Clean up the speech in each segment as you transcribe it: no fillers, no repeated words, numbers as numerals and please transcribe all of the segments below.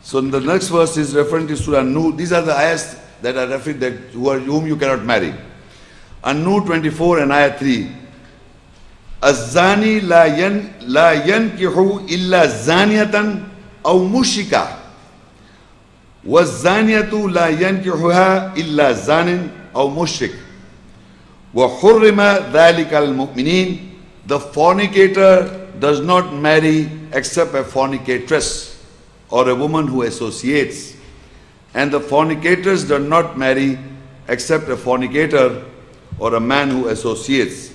So the next verse is referring to Surah an-nur. These are the ayahs that are referring that whom you cannot marry. An-nur 24 and ayah 3. Az-zani la yankihu illa zaniyatan aw mushrika. Was-zaniyatu la yankihuha illa zanin aw mushrik. Wa hurrima dhalika al-mu'minin. The fornicator does not marry except a fornicatress or a woman who associates. And the fornicators do not marry except a fornicator or a man who associates.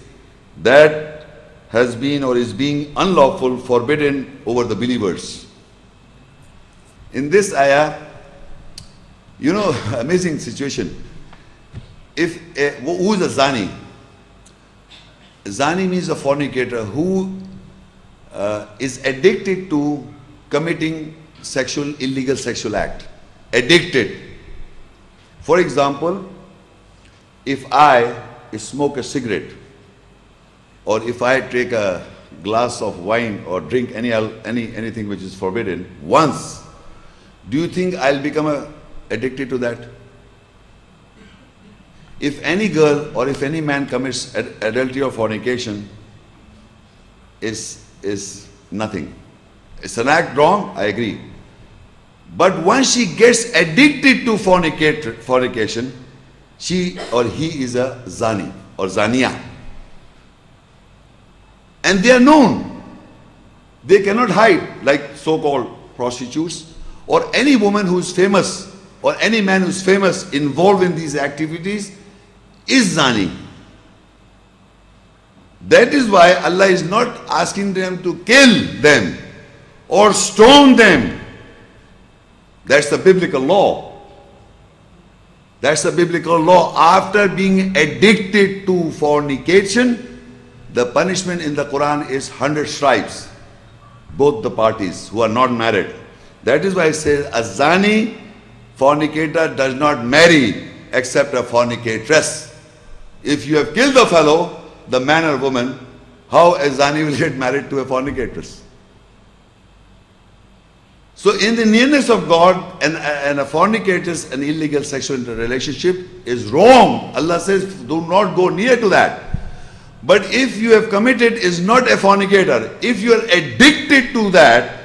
That has been or is being unlawful, forbidden over the believers. In this ayah, you know, amazing situation. If who is a zani? Zani means a fornicator who is addicted to committing illegal sexual act. Addicted. For example, if I smoke a cigarette, or if I take a glass of wine or drink anything which is forbidden once, do you think I'll become addicted to that? If any girl or if any man commits adultery or fornication, is nothing. It's an act wrong, I agree. But once she gets addicted to fornication, she or he is a zani or zaniya. And they are known. They cannot hide, like so-called prostitutes, or any woman who is famous, or any man who is famous involved in these activities is zani. That is why Allah is not asking them to kill them or stone them. That's the biblical law. That's the biblical law. After being addicted to fornication, the punishment in the Quran is 100 stripes. Both the parties who are not married. That is why it says, a zani, fornicator, does not marry except a fornicatress. If you have killed the fellow, the man or woman, how a zani will get married to a fornicatress? So in the nearness of God, and a fornicatress, an illegal sexual relationship is wrong. Allah says, do not go near to that. But if you have committed is not a fornicator, if you are addicted to that,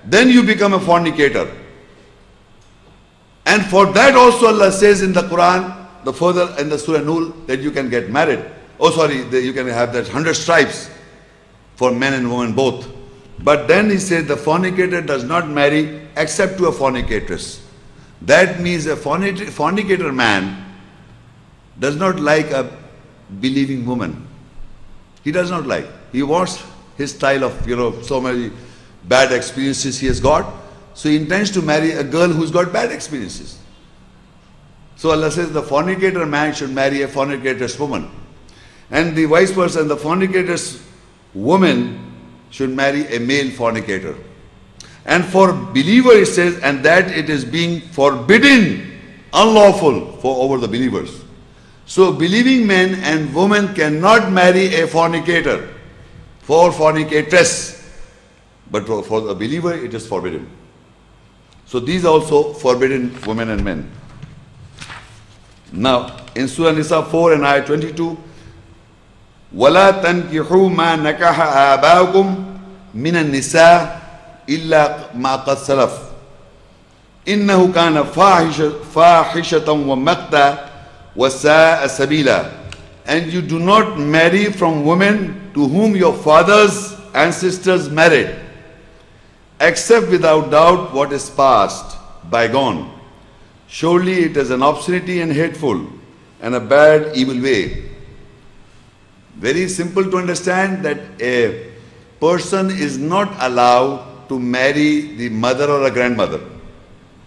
then you become a fornicator. And for that also Allah says in the Quran, the further in the Surah an-nur, that you can get married. Oh sorry, you can have that 100 stripes for men and women both. But then he said the fornicator does not marry except to a fornicatress. That means a fornicator man does not like a believing woman. He does not like. He wants his style of, so many bad experiences he has got. So he intends to marry a girl who's got bad experiences. So Allah says the fornicator man should marry a fornicatress woman. And the vice versa, the fornicatress woman should marry a male fornicator. And for believer it says, and that it is being forbidden, unlawful over the believers. So believing men and women cannot marry a fornicator, fornicatress. But for the believer it is forbidden. So these are also forbidden, women and men. Now in Surah Nisa 4 and ayah 22, وَلَا تَنْكِحُوا مَا نَكَحَ آبَاؤُكُمْ مِنَ النِّسَاءِ إِلَّا مَا قَدْ سَلَفَ إِنَّهُ كَانَ فَاحِشَةً وَمَقْتًا وَسَاءَ سَبِيلًا. And you do not marry from women to whom your fathers and sisters married, except without doubt what is past, bygone. Surely it is an obscenity and hateful, and a bad, evil way. Very simple to understand that a person is not allowed to marry the mother or a grandmother,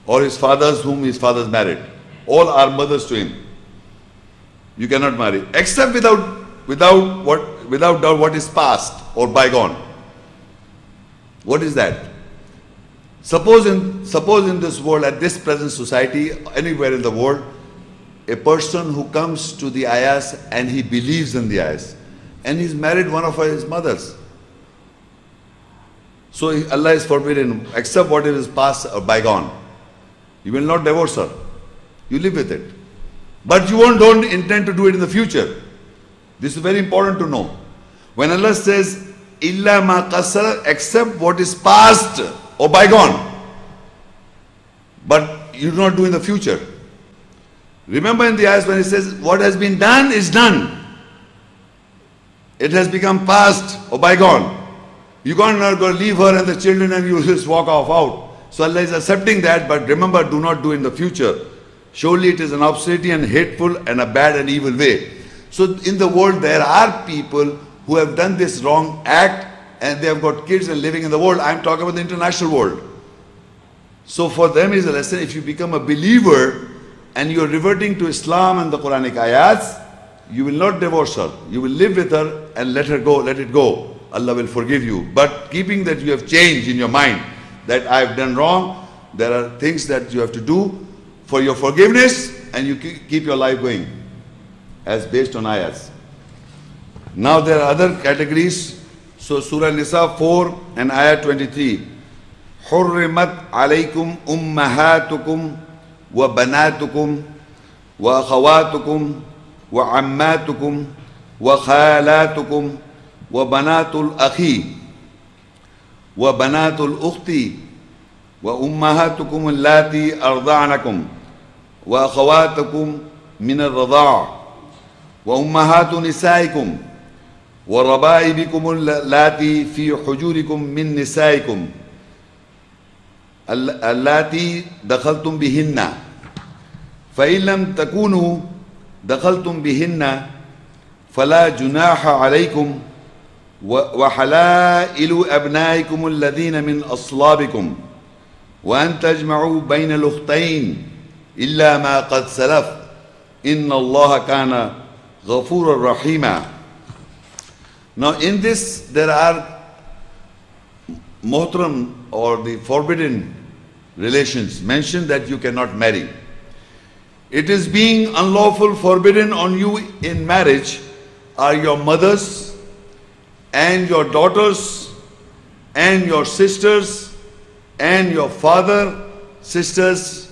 or his fathers whom his fathers married. All are mothers to him. You cannot marry, except without doubt what is past or bygone. What is that? Suppose in this world, at this present society, anywhere in the world, a person who comes to the ayahs and he believes in the ayahs, and he's married one of his mothers. So Allah is forbidden, except what is past or bygone. You will not divorce her. You live with it. But you don't intend to do it in the future. This is very important to know. When Allah says, illa ma qasara, except what is past or bygone, but you do not do in the future. Remember in the ayahs when it says, what has been done is done. It has become past or bygone. You can't not go leave her and the children and you just walk off out. So Allah is accepting that, but remember, do not do in the future. Surely it is an obscenity and hateful and a bad and evil way. So in the world there are people who have done this wrong act and they have got kids and living in the world. I'm talking about the international world. So for them is a lesson, if you become a believer and you are reverting to Islam and the Quranic ayats, you will not divorce her. You will live with her and let her go, let it go. Allah will forgive you. But keeping that you have changed in your mind, that I have done wrong, there are things that you have to do for your forgiveness and you keep your life going as based on ayats. Now there are other categories. So Surah Nisa 4 and ayat 23. حُرِّمَتْ عَلَيْكُمْ أُمَّهَاتُكُمْ وَبَنَاتُكُمْ وَأَخَوَاتُكُمْ وَعَمَّاتُكُمْ وَخَالَاتُكُمْ وَبَنَاتُ الْأَخِي وَبَنَاتُ الْأُخْتِ وَأُمَّهَاتُكُمُ اللَّاتِي أَرْضَعْنَكُمْ وَأَخَوَاتُكُمْ مِنَ الرَّضَاعِ وَأُمَّهَاتُ نِسَائِكُمْ وَرَبَائِبِكُمُ اللَّاتِي فِي حُجُورِكُمْ مِنْ نِسَائِكُمْ اللَّاتِي دَخَلْتُمْ بِهِنَّ فَإِنْ لَمْ تَكُونُوا دَخَلْتُمْ بِهِنَّ فَلَا جُنَاحَ عَلَيْكُمْ وَحَلَائِلُ أَبْنَائِكُمُ الَّذِينَ مِنْ أَصْلَابِكُمْ وَأَنْ تَجْمَعُوا بَيْنَ الْأُخْتَيْنِ إِلَّا مَا قَدْ سَلَفَ إِنَّ اللَّهَ كَانَ غَفُورًا رَحِيمًا. Now in this there are muhtaram or the forbidden relations mentioned that you cannot marry. It is being unlawful, forbidden on you in marriage are your mothers and your daughters and your sisters and your father, sisters,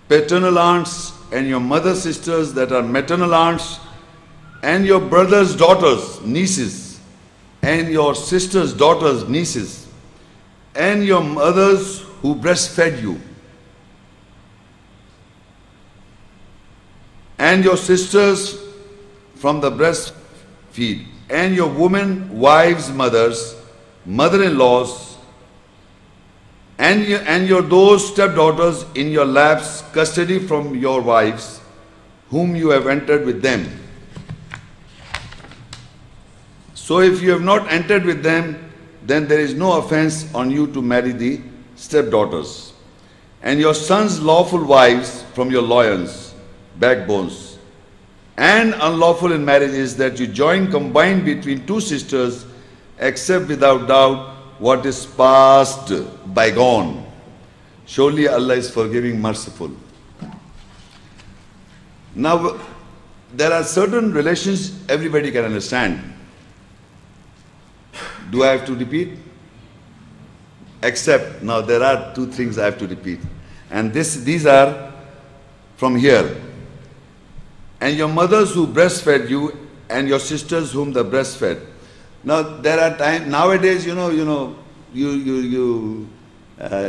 paternal aunts and your mother sisters that are maternal aunts and your brother's daughters, nieces and your sister's daughters, nieces and your mothers who breastfed you and your sisters from the breastfeed and your women, wives, mothers, mother-in-laws and your those stepdaughters in your laps, custody from your wives whom you have entered with them. So if you have not entered with them, then there is no offense on you to marry the stepdaughters. And your sons' lawful wives from your loins, backbones. And unlawful in marriage is that you join combined between two sisters, except without doubt what is past, bygone. Surely Allah is forgiving, merciful. Now, there are certain relations everybody can understand. Do I have to repeat? Except, now there are two things I have to repeat. And these are from here. And your mothers who breastfed you and your sisters whom the breastfed. Now there are times, nowadays, you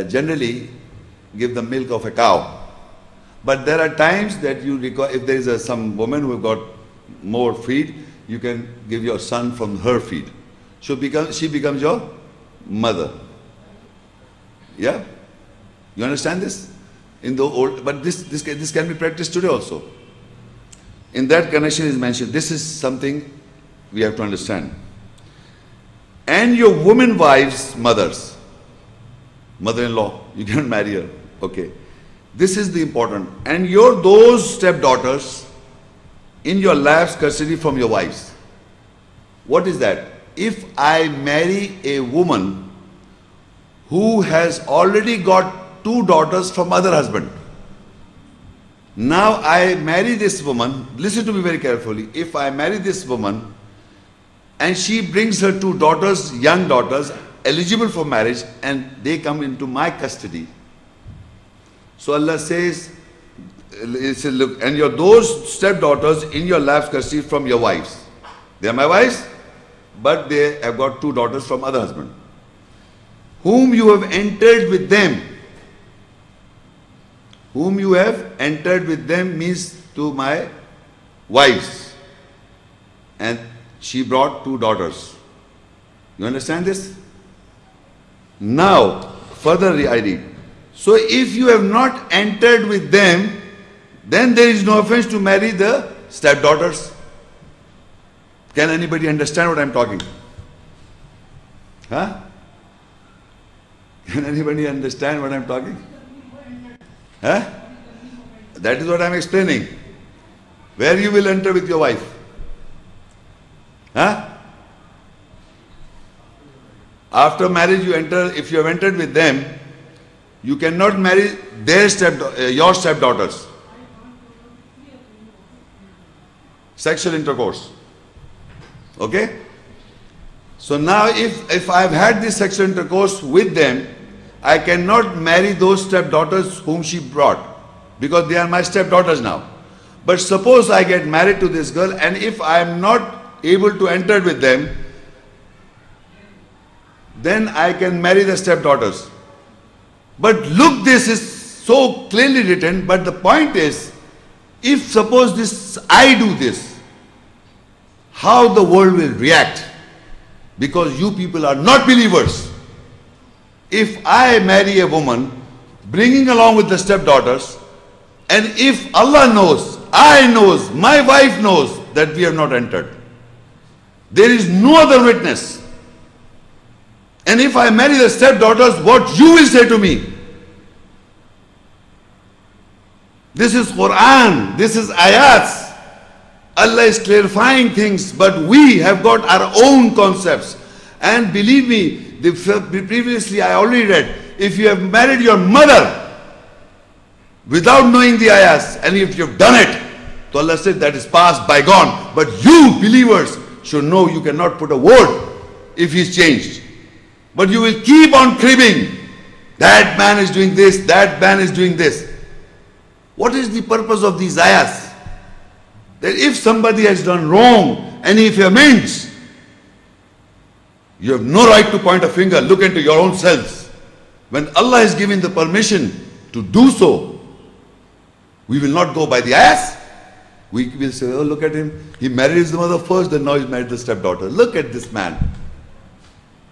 generally give the milk of a cow. But there are times that you require, if there is some woman who got more feed, you can give your son from her feed. She becomes your mother. Yeah? You understand this? In the old, but this can be practiced today also. In that connection is mentioned. This is something we have to understand. And your women wives, mothers, mother-in-law, you cannot marry her. Okay. This is the important. And those stepdaughters in your laps, custody from your wives. What is that? If I marry a woman who has already got two daughters from other husband, now I marry this woman, listen to me very carefully, if I marry this woman and she brings her two daughters, young daughters, eligible for marriage, and they come into my custody, So Allah says, look, and those stepdaughters in your lap custody from your wives. They are my wives, but they have got 2 daughters from other husband. Whom you have entered with them. Whom you have entered with them means to my wives. And she brought 2 daughters. You understand this? Now, further I read. So if you have not entered with them, then there is no offense to marry the stepdaughters. Can anybody understand what I am talking? Huh? Can anybody understand what I am talking? Huh? That is what I am explaining. Where you will enter with your wife? Huh? After marriage you enter, if you have entered with them, you cannot marry their your stepdaughters. Sexual intercourse. Okay? So now if I have had this sexual intercourse with them, I cannot marry those stepdaughters whom she brought, because they are my stepdaughters now. But suppose I get married to this girl, and if I am not able to enter with them, then I can marry the stepdaughters. But look, this is so clearly written, but the point is, if suppose I do this, how the world will react? Because you people are not believers. If I marry a woman, bringing along with the stepdaughters, and if Allah knows, I knows, my wife knows that we have not entered, there is no other witness. And if I marry the stepdaughters, what you will say to me? This is Quran, this is ayats. Allah is clarifying things, but we have got our own concepts. And believe me, previously I already read, if you have married your mother without knowing the ayahs, and if you have done it, so Allah said that is past, bygone. But you believers should know you cannot put a word if he's changed. But you will keep on cribbing. That man is doing this, that man is doing this. What is the purpose of these ayahs? That if somebody has done wrong and if he amends, you have no right to point a finger. Look into your own selves. When Allah has given the permission to do so, we will not go by the ayahs. We will say, oh, look at him. He married his mother first, then now he's married the stepdaughter. Look at this man.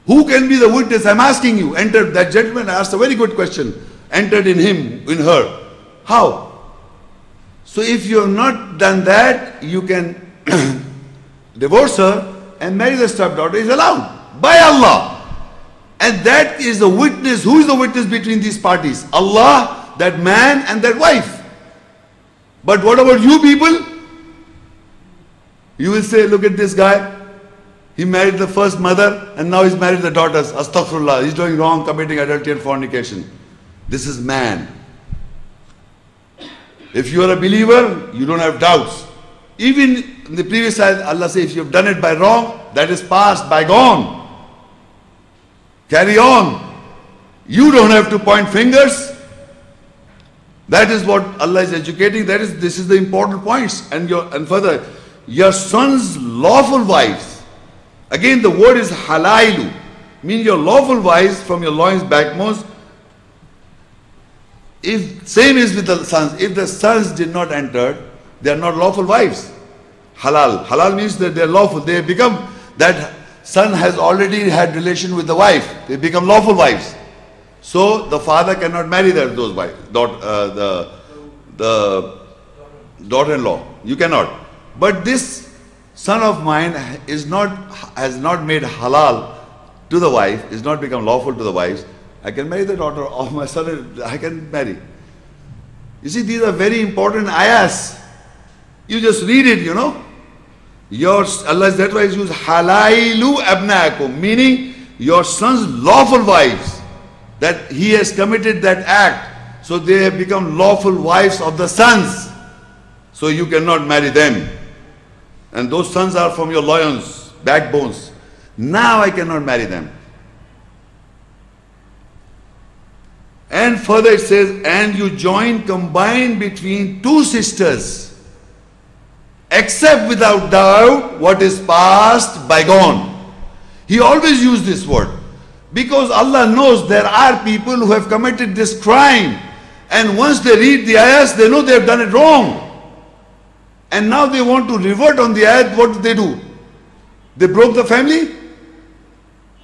Who can be the witness? I'm asking you. Entered, that gentleman asked a very good question. Entered in him, in her. How? So if you have not done that, you can divorce her and marry the stepdaughter. Is allowed by Allah. And that is the witness. Who is the witness between these parties? Allah, that man and that wife. But what about you people? You will say, look at this guy. He married the first mother and now he's married the daughters. Astaghfirullah. He's doing wrong, committing adultery and fornication. This is man. If you are a believer, you don't have doubts. Even in the previous ayat, Allah says, if you have done it by wrong, that is past, bygone. Carry on. You don't have to point fingers. That is what Allah is educating. This is the important points. And further, your son's lawful wives. Again, the word is halailu, means your lawful wives from your loins backmost. If same is with the sons, if the sons did not enter, they are not lawful wives. Halal. Halal means that they are lawful. They become, that son has already had relation with the wife. They become lawful wives. So the father cannot marry those wives, the daughter-in-law. You cannot. But this son of mine has not made halal to the wife, is not become lawful to the wives. I can marry the daughter of my son, I can marry. You see, these are very important ayahs. You just read it, you know. Allah, that's why He used halailu abnaakum, meaning your son's lawful wives, that he has committed that act, so they have become lawful wives of the sons. So you cannot marry them. And those sons are from your loins, backbones. Now I cannot marry them. And further it says, and you combine between two sisters, except without doubt what is past, bygone. He always used this word, because Allah knows there are people who have committed this crime, and once they read the ayahs, they know they have done it wrong. And now they want to revert on the ayat. What do? They broke the family?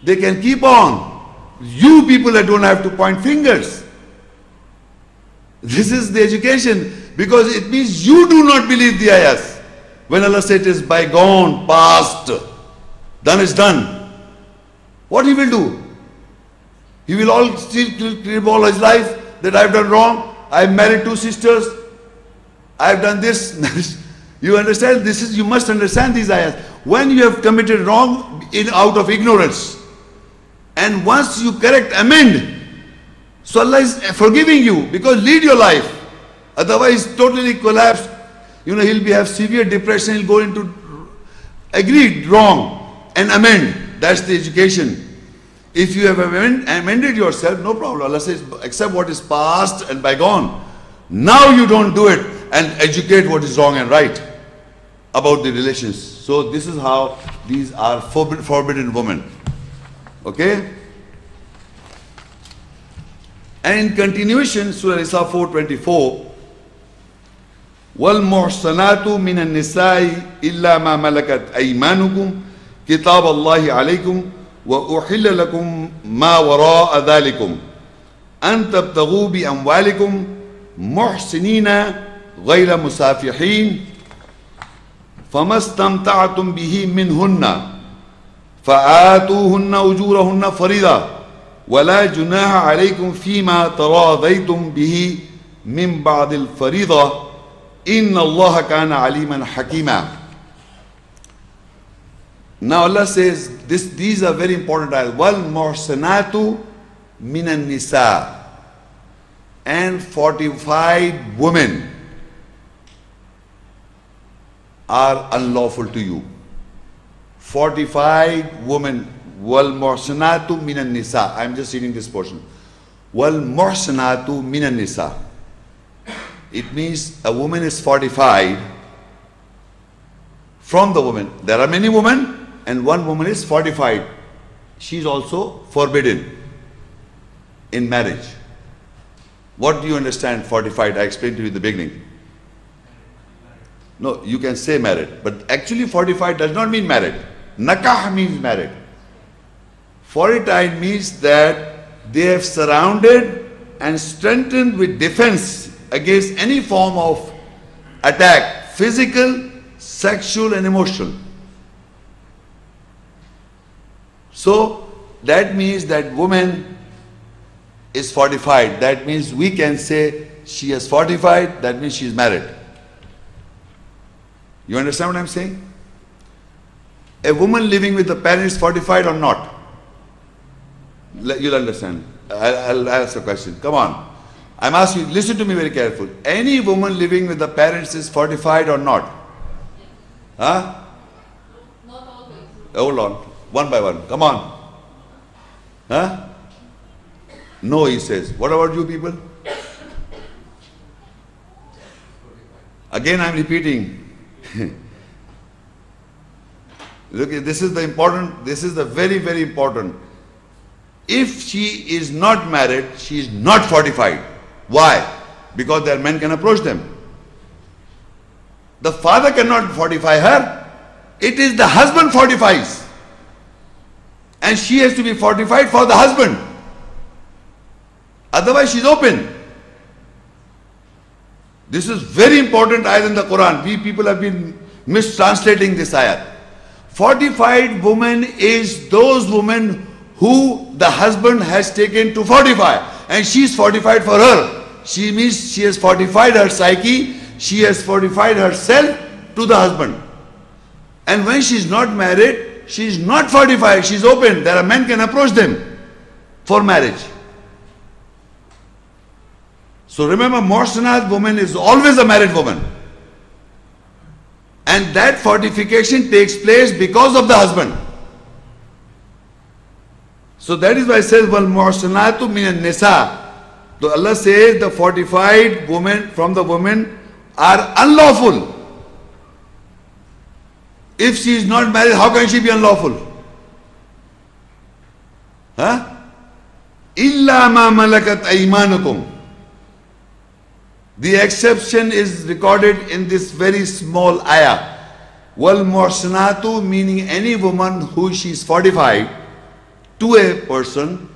They can keep on. You people that don't have to point fingers. This is the education, because it means you do not believe the ayahs. When Allah said it is bygone, past, done is done. What he will do? He will all still live all his life that I have done wrong. I have married two sisters. I have done this. You understand? You must understand these ayahs. When you have committed wrong out of ignorance, and once you correct, amend, so Allah is forgiving you, because lead your life. Otherwise, totally collapsed. He'll have severe depression. He'll go into agreed wrong and amend. That's the education. If you have amended yourself, no problem. Allah says, accept what is past and bygone. Now you don't do it and educate what is wrong and right about the relations. So this is how these are forbidden women. Okay? And in continuation, Surah Nisa 4:24, وَالْمُحْصَنَاتُ مِنَ النِّسَاءِ إِلَّا مَا مَلَكَتْ أَيْمَانُكُمْ كِتَابَ اللَّهِ عَلَيْكُمْ وَأُحِلَّ لَكُمْ مَا وَرَاءَ ذَلِكُمْ أَن تَبْتَغُوا بِأَمْوَالِكُمْ مُحْسِنِينَ غَيْرَ مُسَافِحِينَ فَمَا اسْتَمْتَعْتُمْ بِهِ مِنْهُنَّ فآتوهن أجورهن فريضة ولا جناح عليكم فيما تراضيتم به من بعد الفريضة إن الله كان عليما حكيما. Now Allah says these are very important ayahs. وَالْمُحْسَنَاتُ مِنَ النِّسَاءِ, and fortified women are unlawful to you. Fortified women, wal-muhsanatu min an-nisa. I'm just reading this portion. Wal-muhsanatu min an-nisa. It means a woman is fortified from the woman. There are many women, and one woman is fortified. She is also forbidden in marriage. What do you understand fortified? I explained to you in the beginning. No, you can say married, but actually fortified does not mean married. Nikah means married. Fortified means that they have surrounded and strengthened with defense against any form of attack, physical, sexual and emotional. So that means that woman is fortified. That means we can say she is fortified, that means she is married. You understand what I'm saying? A woman living with the parents is fortified or not? You'll understand. I'll ask a question. Come on. I'm asking you, listen to me very carefully. Any woman living with the parents is fortified or not? Huh? Not always. Hold on. One by one. Come on. Huh? No, he says. What about you people? Again, I'm repeating. Look, this is the very, very important. If she is not married, she is not fortified. Why? Because their men can approach them. The father cannot fortify her. It is the husband fortifies. And she has to be fortified for the husband. Otherwise she is open. This is very important ayat in the Quran. We people have been mistranslating this ayat. Fortified woman is those women who the husband has taken to fortify, and she is fortified for her. She means she has fortified her psyche, she has fortified herself to the husband. And when she is not married, she is not fortified, she is open. There are men can approach them for marriage. So remember, muhsanat woman is always a married woman. And that fortification takes place because of the husband. So that is why it says, وَالْمُحْصَنَاتُ مِنَ النِّسَاءِ. So Allah says the fortified women from the women are unlawful. If she is not married, how can she be unlawful? Huh? Illa ma malakat aymanukum. The exception is recorded in this very small ayah. Wal muhsanatu, meaning any woman who she is fortified to a person,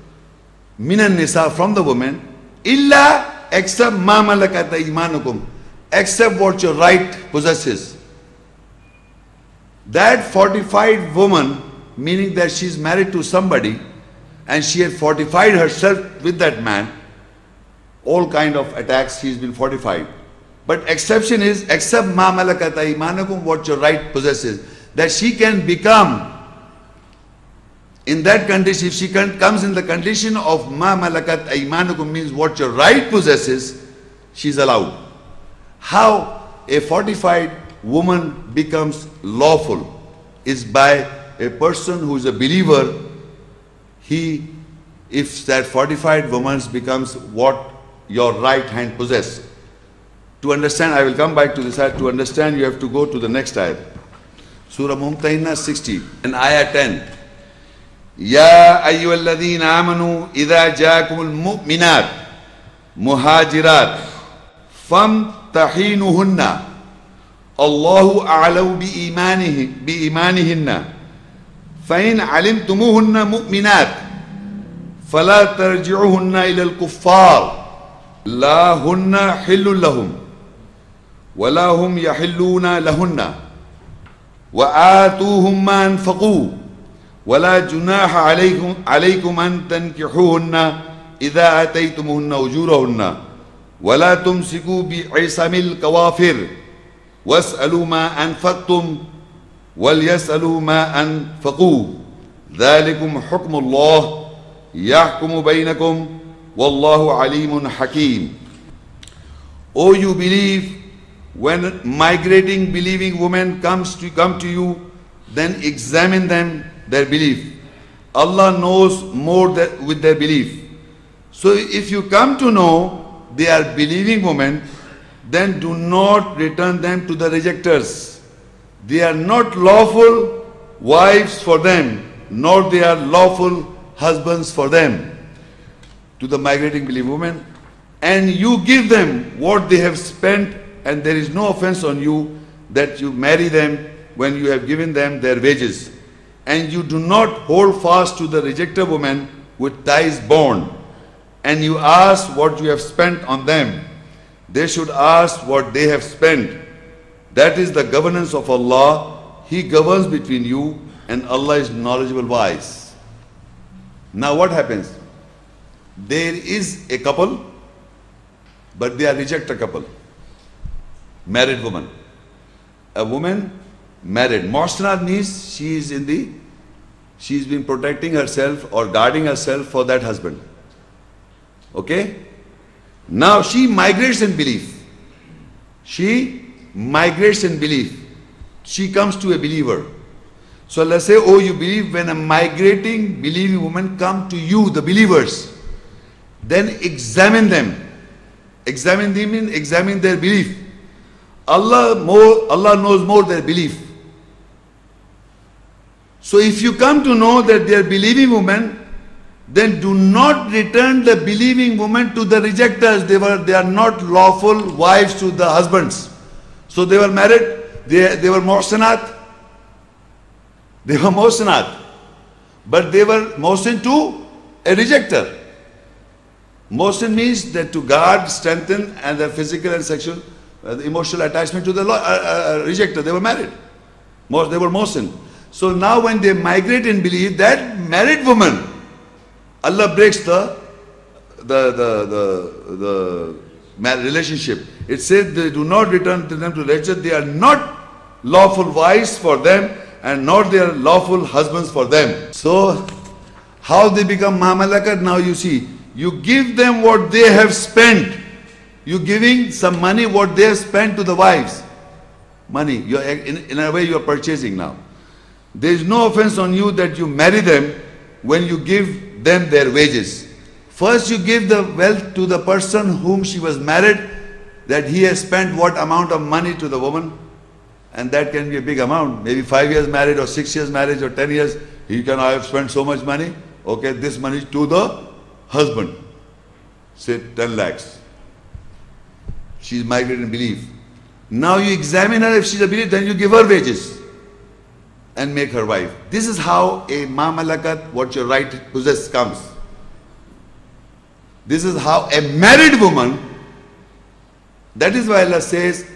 min an-nisa, from the women, illa, except ma malakat aymanukum, except what your right possesses. That fortified woman, meaning that she is married to somebody and she had fortified herself with that man, all kind of attacks she has been fortified. But exception is, except ma malakat aymanukum, what your right possesses, that she can become in that condition. If she comes in the condition of ma malakat aymanukum, means what your right possesses, she is allowed. How a fortified woman becomes lawful is by a person who is a believer. If that fortified woman becomes what your right hand possesses. To understand, I will come back to this ayah. To understand, you have to go to the next ayah. Surah Mumtahanah 60 and ayah 10. Ya ayyuhalladhina amanu idha jaakumul mu'minat muhajirat famtahinuhunna Allahu a'lamu biimanihinna فإن علمتموهن مؤمنات فلا ترجعوهن إلى الكفار لا هن حل لهم ولا هم يحلون لهن وآتوهم ما أنفقوا ولا جناح عليكم أن تنكحوهن إذا آتيتموهن أجورهن ولا تمسكوا بعصم الكوافر واسألوا ما أنفقتم وَلْيَسْأَلُوا مَا أَنْفَقُوا ذَلِكُمْ حُكْمُ اللَّهِ يَحْكُمُ بَيْنَكُمْ وَاللَّهُ عَلِيمٌ حَكِيمٌ. O you believe, when migrating believing women come to you, then examine them, their belief. Allah knows more with their belief. So if you come to know they are believing women, then do not return them to the rejectors. They are not lawful wives for them, nor they are lawful husbands for them, to the migrating believing women. And you give them what they have spent, and there is no offense on you that you marry them when you have given them their wages. And you do not hold fast to the rejected woman with ties bound. And you ask what you have spent on them. They should ask what they have spent. That is the governance of Allah. He governs between you, and Allah is knowledgeable, wise. Now what happens? There is a couple, but they are rejected couple. Married woman. A woman married. Muhsanat means she's been protecting herself or guarding herself for that husband. Okay? Now she migrates in belief. She migrates in belief. She comes to a believer. So let's say, oh, you believe. When a migrating believing woman come to you, the believers, then examine them. Examine them means examine their belief. Allah knows more their belief. So if you come to know that they are believing women, then do not return the believing woman to the rejectors. They are not lawful wives to the husbands. So they were married, they were muhsanat. They were muhsanat. But they were muhsin to a rejecter. Muhsin means that to guard, strengthen, and the physical and sexual, the emotional attachment to the rejecter. They were married. They were muhsin. So now when they migrate and believe, that married woman, Allah breaks the relationship. It says they do not return to them to lecture. They are not lawful wives for them, and not they are lawful husbands for them. So how they become mamalakat? Now you see, you give them what they have spent. You giving some money what they have spent to the wives. Money. You are, in a way you are purchasing now. There is no offense on you that you marry them when you give them their wages. First you give the wealth to the person whom she was married, that he has spent what amount of money to the woman, and that can be a big amount, maybe 5 years married or 6 years marriage or 10 years, he can, I have spent so much money, okay, this money to the husband, say 10 lakhs. She is migrated in belief. Now you examine her, if she is a believer, then you give her wages and make her wife. This is how a ma malakat, what your right possess, comes. This is how a married woman, that is why Allah says,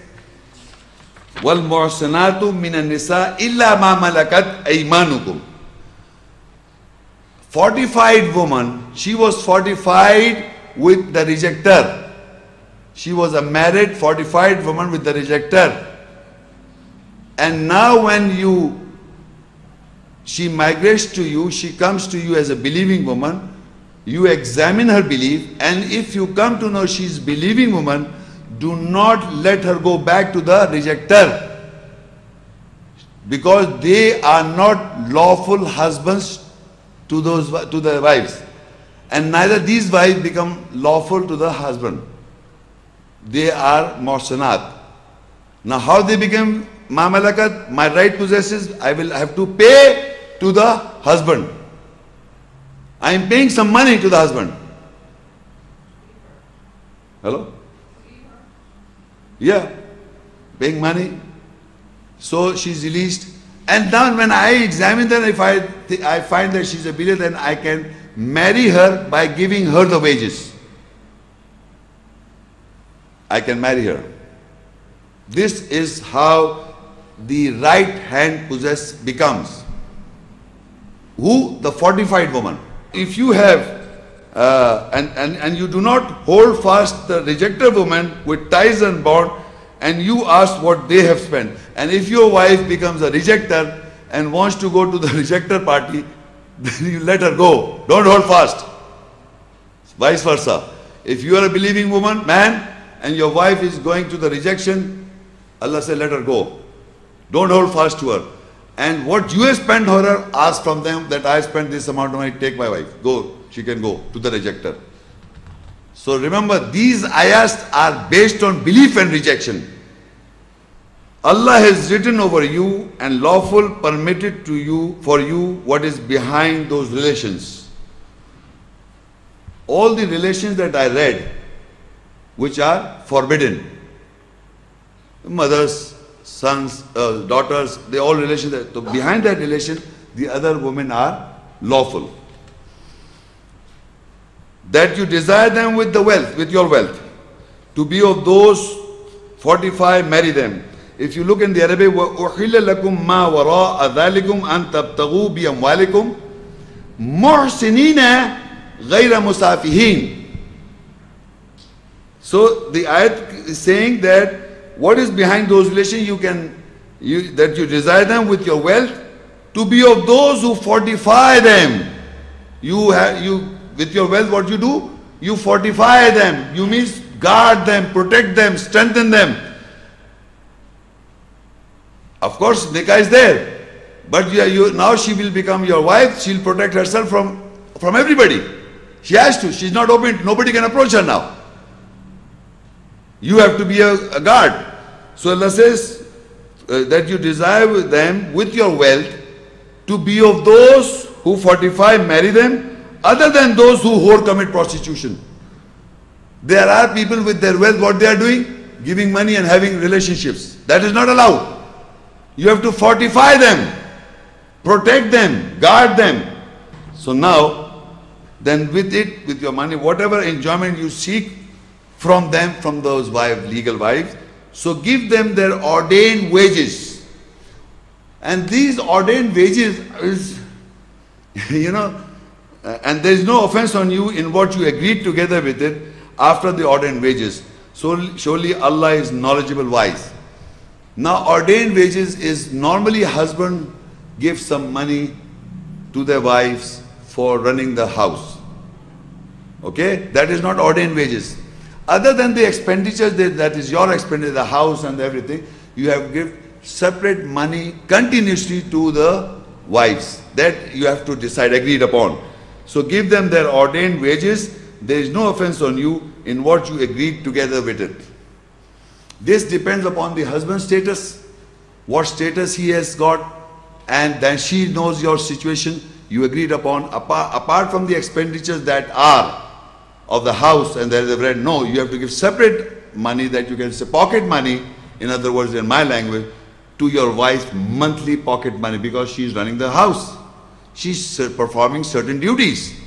وَالْمُحْصَنَاتُ مِنَ النِّسَاءِ إِلَّا مَا مَلَكَتْ أَيْمَانُكُمْ. Fortified woman, she was fortified with the rejecter. She was a married, fortified woman with the rejecter. And now when she migrates to you, she comes to you as a believing woman, you examine her belief, and if you come to know she is believing woman, do not let her go back to the rejecter, because they are not lawful husbands to the wives, and neither these wives become lawful to the husband. They are muhsanat. Now how they become ma malakat, my right possesses, I will have to pay to the husband. I am paying some money to the husband. Hello? Yeah, paying money. So she's released. And now when I examine her, if I find that she's a believer, then I can marry her by giving her the wages. I can marry her. This is how the right hand possess becomes. Who? The fortified woman. If you have and you do not hold fast the rejecter woman with ties and bond, and you ask what they have spent, and if your wife becomes a rejecter and wants to go to the rejecter party, then you let her go. Don't hold fast. Vice versa. If you are a believing woman, man, and your wife is going to the rejection, Allah said, let her go. Don't hold fast to her. And what you have spent on her, ask from them that I spent this amount of money, take my wife. Go, she can go to the rejecter. So remember, these ayahs are based on belief and rejection. Allah has written over you and lawful permitted to you for you what is behind those relations. All the relations that I read, which are forbidden, mothers, sons, daughters, they all relations. So behind that relation, the other women are lawful. That you desire them with the wealth, with your wealth. To be of those 45, marry them. If you look in the Arabic, وَأُحِلَّ لَكُمْ مَا وَرَاءَ ذَلِكُمْ أَن تَبْتَغُوا بِأَمْوَالِكُمْ مُحْسِنِينَ غَيْرَ مُسَافِهِينَ. So the ayat is saying that what is behind those relations, that you desire them with your wealth, to be of those who fortify them. With your wealth, what you do? You fortify them. You means guard them, protect them, strengthen them. Of course, nikah is there, but now she will become your wife. She will protect herself from everybody. She has to. She's not open. Nobody can approach her now. You have to be a guard. So Allah says that you desire them with your wealth to be of those who fortify, marry them, other than those who commit prostitution. There are people with their wealth, what they are doing? Giving money and having relationships. That is not allowed. You have to fortify them, protect them, guard them. So now, then with your money, whatever enjoyment you seek from them, from those wives, legal wives, so give them their ordained wages. And these ordained wages is, and there is no offense on you in what you agreed together with it after the ordained wages. So surely Allah is knowledgeable, wise. Now ordained wages is normally husband gives some money to their wives for running the house. Okay? That is not ordained wages. Other than the expenditures, that is your expenditure, the house and everything, you have give separate money continuously to the wives. That you have to decide, agreed upon. So give them their ordained wages there is no offense on you in what you agreed together with it. This depends upon the husband's status, what status he has got, and then she knows your situation. You agreed upon, apart from the expenditures that are of the house, and there is a rent. No, you have to give separate money that you can say pocket money, in other words, in my language, to your wife's monthly pocket money, because she is running the house. She's performing certain duties.